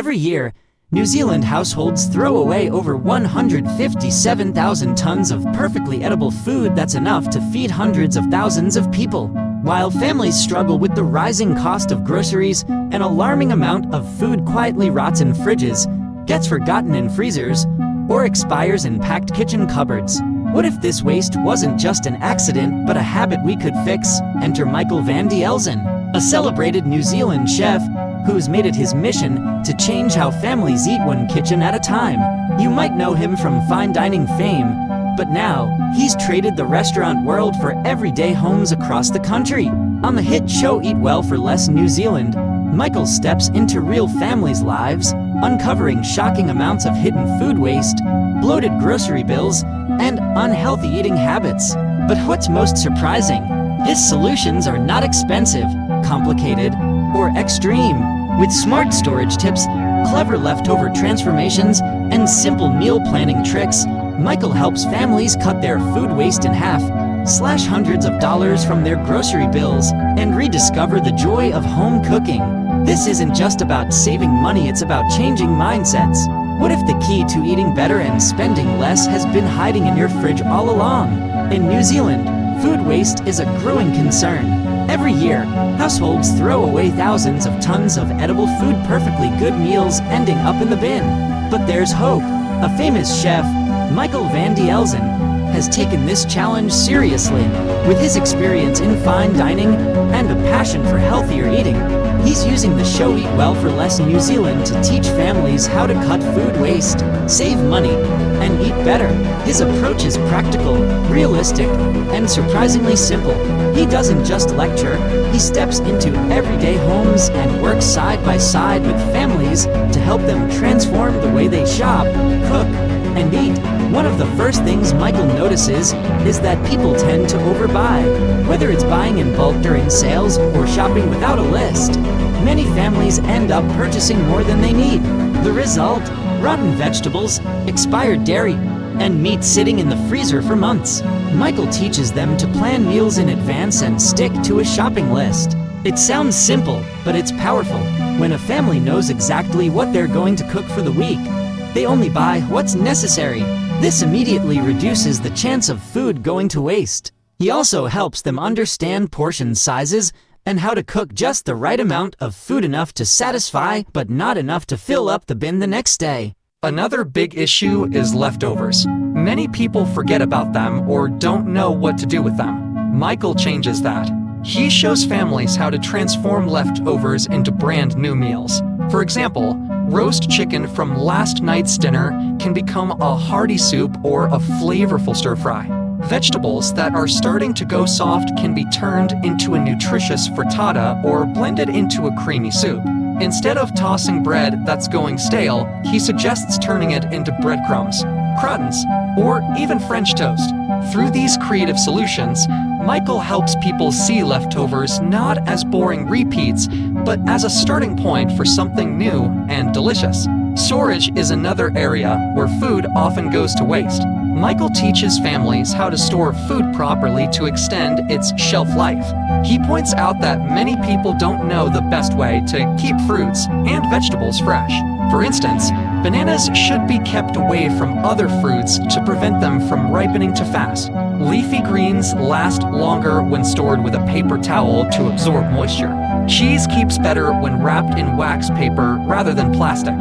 Every year, New Zealand households throw away over 157,000 tons of perfectly edible food that's enough to feed hundreds of thousands of people. While families struggle with the rising cost of groceries, an alarming amount of food quietly rots in fridges, gets forgotten in freezers, or expires in packed kitchen cupboards. What if this waste wasn't just an accident but a habit we could fix? Enter Michael Van de Elzen, a celebrated New Zealand chef who's made it his mission to change how families eat one kitchen at a time. You might know him from fine dining fame, but now he's traded the restaurant world for everyday homes across the country. On the hit show Eat Well for Less New Zealand, Michael steps into real families' lives, uncovering shocking amounts of hidden food waste, bloated grocery bills, and unhealthy eating habits. But what's most surprising? His solutions are not expensive, complicated, or extreme. With smart storage tips, clever leftover transformations, and simple meal planning tricks, Michael helps families cut their food waste in half, slash hundreds of dollars from their grocery bills, and rediscover the joy of home cooking. This isn't just about saving money, it's about changing mindsets. What if the key to eating better and spending less has been hiding in your fridge all along? In New Zealand, food waste is a growing concern. Every year, households throw away thousands of tons of edible food, perfectly good meals ending up in the bin. But there's hope. A famous chef, Michael Van de Elzen, has taken this challenge seriously. With his experience in fine dining and a passion for healthier eating, he's using the show Eat Well for Less New Zealand to teach families how to cut food waste, save money, and eat better. His approach is practical, realistic, and surprisingly simple. He doesn't just lecture, he steps into everyday homes and works side by side with families to help them transform the way they shop, cook, and eat. One of the first things Michael notices is that people tend to overbuy. Whether it's buying in bulk during sales or shopping without a list, many families end up purchasing more than they need. The result? Rotten vegetables, expired dairy, and meat sitting in the freezer for months. Michael teaches them to plan meals in advance and stick to a shopping list. It sounds simple, but it's powerful. When a family knows exactly what they're going to cook for the week, they only buy what's necessary. This immediately reduces the chance of food going to waste. He also helps them understand portion sizes and how to cook just the right amount of food, enough to satisfy but not enough to fill up the bin the next day. Another big issue is leftovers. Many people forget about them or don't know what to do with them. Michael changes that. He shows families how to transform leftovers into brand new meals. For example, roast chicken from last night's dinner can become a hearty soup or a flavorful stir-fry. Vegetables that are starting to go soft can be turned into a nutritious frittata or blended into a creamy soup. Instead of tossing bread that's going stale, he suggests turning it into breadcrumbs, croutons, or even French toast. Through these creative solutions, Michael helps people see leftovers not as boring repeats, but as a starting point for something new and delicious. Storage is another area where food often goes to waste. Michael teaches families how to store food properly to extend its shelf life. He points out that many people don't know the best way to keep fruits and vegetables fresh. For instance, bananas should be kept away from other fruits to prevent them from ripening too fast. Leafy greens last longer when stored with a paper towel to absorb moisture. Cheese keeps better when wrapped in wax paper rather than plastic.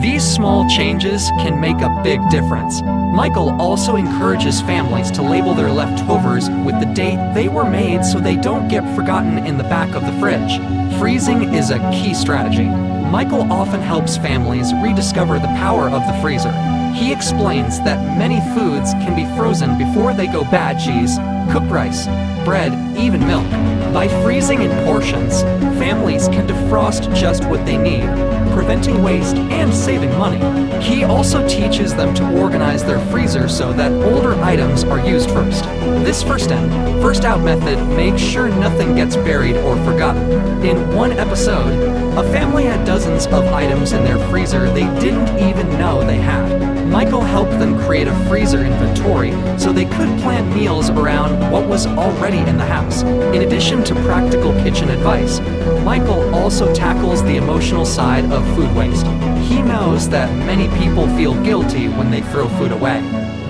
These small changes can make a big difference. Michael also encourages families to label their leftovers with the date they were made so they don't get forgotten in the back of the fridge. Freezing is a key strategy. Michael often helps families rediscover the power of the freezer. He explains that many foods can be frozen before they go bad: cheese, cooked rice, bread, even milk. By freezing in portions, families can defrost just what they need, preventing waste and saving money. He also teaches them to organize their freezer so that older items are used first. This first in, first out method makes sure nothing gets buried or forgotten. In one episode, a family had dozens of items in their freezer they didn't even know they had. Michael helped them create a freezer inventory so they could plan meals around what was already in the house. In addition to practical kitchen advice, Michael also tackles the emotional side of food waste. He knows that many people feel guilty when they throw food away,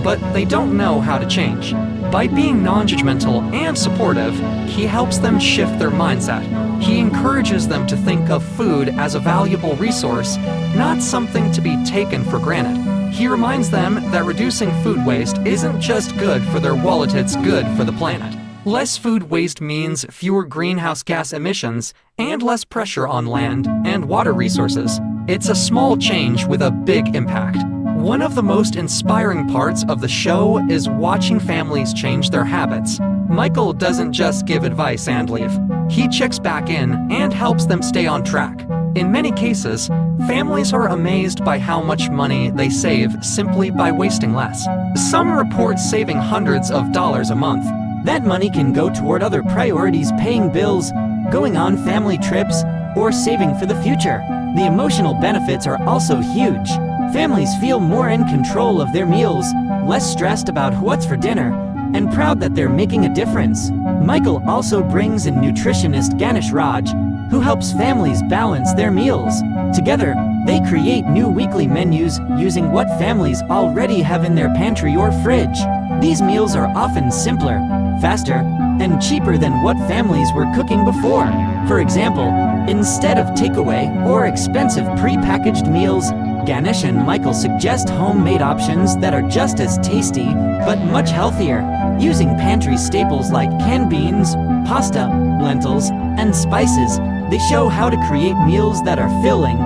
but they don't know how to change. By being non-judgmental and supportive, he helps them shift their mindset. He encourages them to think of food as a valuable resource, not something to be taken for granted. He reminds them that reducing food waste isn't just good for their wallet, it's good for the planet. Less food waste means fewer greenhouse gas emissions and less pressure on land and water resources. It's a small change with a big impact. One of the most inspiring parts of the show is watching families change their habits. Michael doesn't just give advice and leave. He checks back in and helps them stay on track. In many cases, families are amazed by how much money they save simply by wasting less. Some report saving hundreds of dollars a month. That money can go toward other priorities, paying bills, going on family trips, or saving for the future. The emotional benefits are also huge. Families feel more in control of their meals, less stressed about what's for dinner, and proud that they're making a difference. Michael also brings in nutritionist Ganesh Raj, who helps families balance their meals. Together, they create new weekly menus using what families already have in their pantry or fridge. These meals are often simpler, faster, and cheaper than what families were cooking before. For example, instead of takeaway or expensive pre-packaged meals, Ganesh and Michael suggest homemade options that are just as tasty but much healthier. Using pantry staples like canned beans, pasta, lentils, and spices, they show how to create meals that are filling,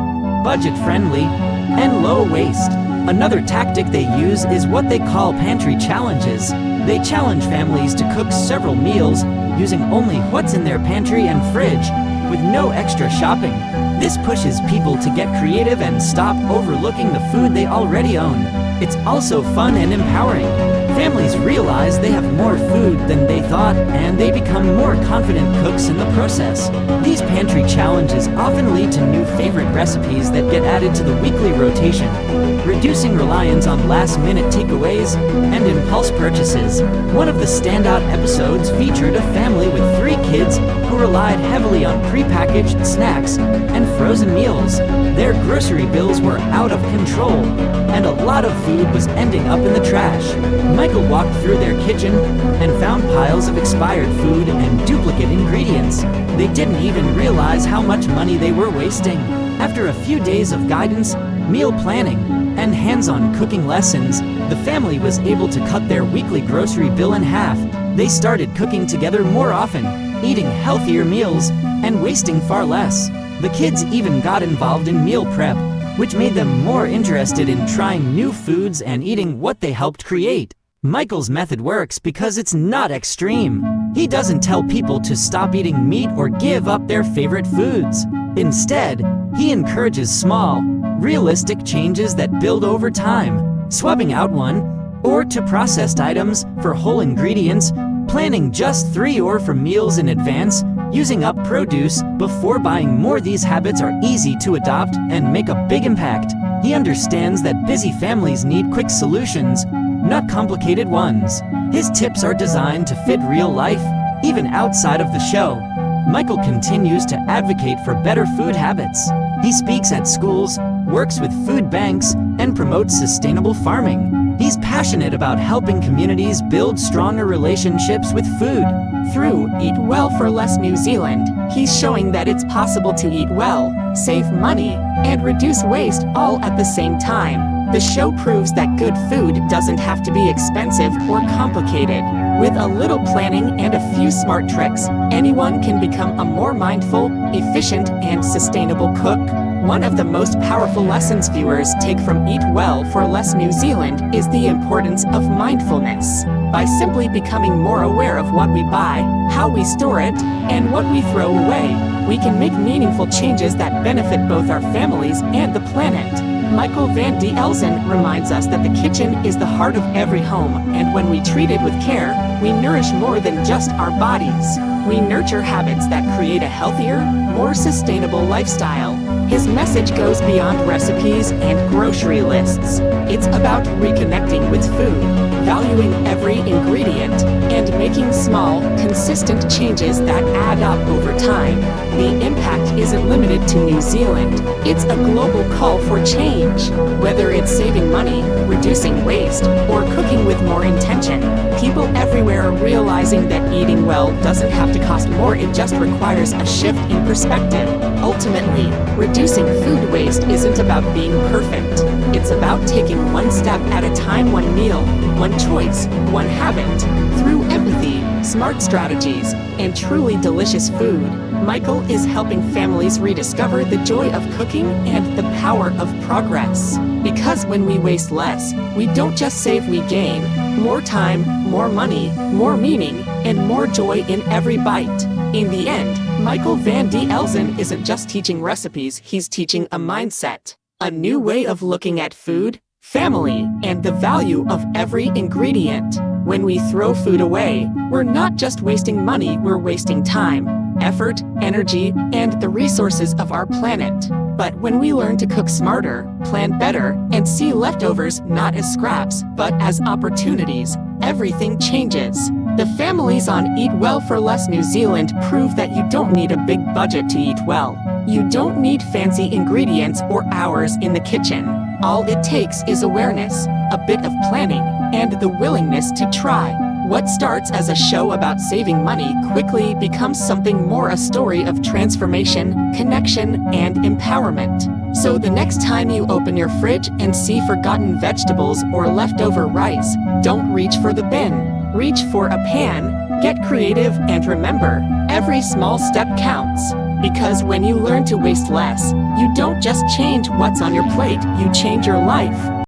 budget-friendly, and low waste. Another tactic they use is what they call pantry challenges. They challenge families to cook several meals using only what's in their pantry and fridge, with no extra shopping. This pushes people to get creative and stop overlooking the food they already own. It's also fun and empowering. Families realize they have more food than they thought, and they become more confident cooks in the process. These pantry challenges often lead to new favorite recipes that get added to the weekly rotation, reducing reliance on last-minute takeaways and impulse purchases. One of the standout episodes featured a family with 3 kids who relied heavily on prepackaged snacks and frozen meals. Their grocery bills were out of control, and a lot of food was ending up in the trash. Michael walked through their kitchen and found piles of expired food and duplicate ingredients. They didn't even realize how much money they were wasting. After a few days of guidance, meal planning, and hands-on cooking lessons, the family was able to cut their weekly grocery bill in half. They started cooking together more often, eating healthier meals, and wasting far less. The kids even got involved in meal prep, which made them more interested in trying new foods and eating what they helped create. Michael's method works because it's not extreme. He doesn't tell people to stop eating meat or give up their favorite foods. Instead, he encourages small, realistic changes that build over time. Swapping out one or 2 processed items for whole ingredients, planning just 3 or 4 meals in advance, using up produce before buying more. These habits are easy to adopt and make a big impact. He understands that busy families need quick solutions, not complicated ones. His tips are designed to fit real life, even outside of the show. Michael continues to advocate for better food habits. He speaks at schools, works with food banks, and promotes sustainable farming. He's passionate about helping communities build stronger relationships with food. Through Eat Well for Less New Zealand, he's showing that it's possible to eat well, save money, and reduce waste all at the same time. The show proves that good food doesn't have to be expensive or complicated. With a little planning and a few smart tricks, anyone can become a more mindful, efficient, and sustainable cook. One of the most powerful lessons viewers take from Eat Well for Less New Zealand is the importance of mindfulness. By simply becoming more aware of what we buy, how we store it, and what we throw away, we can make meaningful changes that benefit both our families and the planet. Michael Van de Elzen reminds us that the kitchen is the heart of every home, and when we treat it with care, we nourish more than just our bodies. We nurture habits that create a healthier, more sustainable lifestyle. His message goes beyond recipes and grocery lists. It's about reconnecting with food, valuing every ingredient, and making small, consistent changes that add up over time. The impact isn't limited to New Zealand. It's a global call for change. Whether it's saving money, reducing waste, or cooking with more intention, people everywhere are realizing that eating well doesn't have to cost more, it just requires a shift in perspective. Ultimately, reducing food waste isn't about being perfect. It's about taking one step at a time, one meal, one choice, one habit. Through empathy, smart strategies, and truly delicious food, Michael is helping families rediscover the joy of cooking and the power of progress. Because when we waste less, we don't just save, we gain more time, more money, more meaning, and more joy in every bite. In the end, Michael Van de Elzen isn't just teaching recipes, he's teaching a mindset, a new way of looking at food, family, and the value of every ingredient. When we throw food away, we're not just wasting money, we're wasting time, effort, energy, and the resources of our planet. But when we learn to cook smarter, plan better, and see leftovers not as scraps, but as opportunities, everything changes. The families on Eat Well for Less New Zealand prove that you don't need a big budget to eat well. You don't need fancy ingredients or hours in the kitchen. All it takes is awareness, a bit of planning, and the willingness to try. What starts as a show about saving money quickly becomes something more, a story of transformation, connection, and empowerment. So the next time you open your fridge and see forgotten vegetables or leftover rice, don't reach for the bin. Reach for a pan, get creative, and remember, every small step counts. Because when you learn to waste less, you don't just change what's on your plate, you change your life.